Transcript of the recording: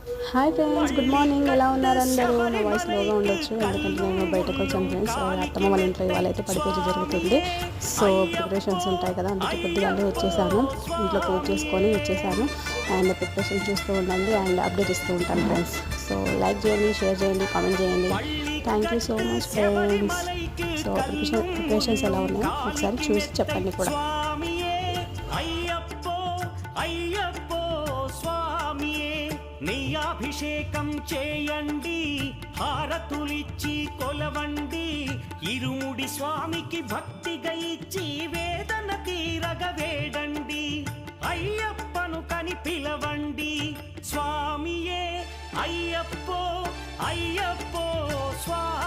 Hi friends, good morning. ఎలా ఉన్నారు అందరూ? నా వాయిస్ లోగా ఉండొచ్చు ఎందుకంటే నేను బయటకు వచ్చాను ఫ్రెండ్స్. అత్తమ్మ వాళ్ళ ఇంట్లో ఇవాళ అయితే పడి పూజ జరుగుతుంది. సో ప్రిపరేషన్స్ ఉంటాయి కదా, అందుకే కొద్దిగానే వచ్చేసాను. ఇంట్లో పూజ చేసుకొని వచ్చేసాను. అండ్ ప్రిపరేషన్ చూస్తూ ఉండండి అండ్ అప్డేట్ ఇస్తూ ఉంటాను ఫ్రెండ్స్. సో లైక్ చేయండి, షేర్ చేయండి, కామెంట్ చేయండి. Thank you so much friends. So preparations ఎలా ఉన్నాయో ఒకసారి చూసి చెప్పండి కూడా. అభిషేకం చేయండి, హారతులిచ్చి కొలవండి, ఇరుముడి స్వామికి భక్తిగా ఇచ్చి వేదన తీరగ వేడండి, అయ్యప్పను కని పిలవండి. స్వామియే అయ్యప్పో అయ్యప్పో స్వామి.